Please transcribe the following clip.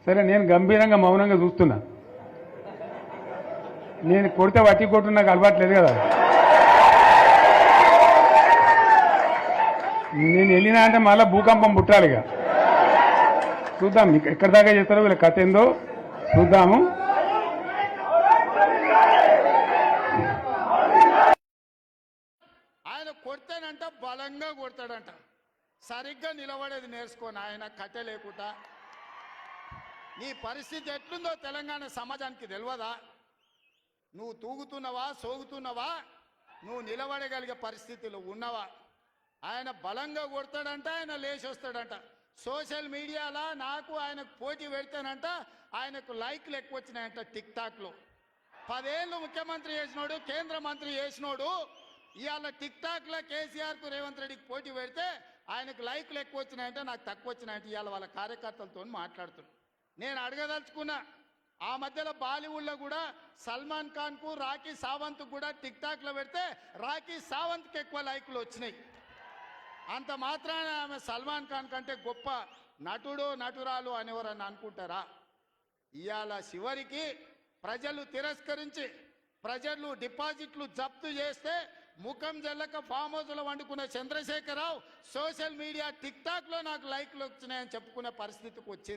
సరే నేను గంభీరంగా మౌనంగా చూస్తున్నా. నేను కొడితే వట్టి కొట్టు నాకు అలవాట్లేదు కదా. నేను వెళ్ళినా అంటే మళ్ళీ భూకంపం పుట్టాలిగా. చూద్దాం ఎక్కడి దాకా చేస్తారో వీళ్ళ కథ ఏందో చూద్దాము. ఆయన కొడితేనంట బలంగా కొడతాడంట, సరిగ్గా నిలబడేది నేర్చుకొని ఆయన కట్టె లేకుండా. నీ పరిస్థితి ఎట్లుందో తెలంగాణ సమాజానికి తెలియదా? నువ్వు తూగుతున్నావా, సోగుతున్నావా, నువ్వు నిలబడగలిగే పరిస్థితిలో ఉన్నవా? ఆయన బలంగా కొడతాడంట, ఆయన లేచి వస్తాడంట. సోషల్ మీడియాలో నాకు ఆయనకు పోటీ పెడితేనంట ఆయనకు లైక్లు ఎక్కువ వచ్చినాయంట. టిక్ టాక్లో 10 ఏళ్ళు ముఖ్యమంత్రి చేసినోడు, కేంద్ర మంత్రి చేసినోడు ఇవాళ టిక్ టాక్లో కేసీఆర్కు రేవంత్ రెడ్డికి పోటీ పెడితే ఆయనకు లైక్లు ఎక్కువ వచ్చినాయంటే నాకు తక్కువ వచ్చినాయంటే ఇవాళ వాళ్ళ కార్యకర్తలతో మాట్లాడుతున్నాను. నేను అడగదలుచుకున్నా, ఆ మధ్యలో బాలీవుడ్లో కూడా సల్మాన్ ఖాన్కు రాఖీ సావంత్ కూడా టిక్ టాక్లో పెడితే రాఖీ సావంత్కి ఎక్కువ లైక్లు వచ్చినాయి. అంత మాత్రాన ఆమె సల్మాన్ ఖాన్ కంటే గొప్ప నటుడు నటురాలు అనేవారని అనుకుంటారా? ఇవాళ చివరికి ప్రజలు తిరస్కరించి ప్రజలు డిపాజిట్లు జప్తు చేస్తే ముఖం జల్లక ఫామ్ హౌస్లో వండుకున్న చంద్రశేఖరరావు సోషల్ మీడియా టిక్ టాక్లో నాకు లైక్లు వచ్చినాయని చెప్పుకునే పరిస్థితికి వచ్చింది.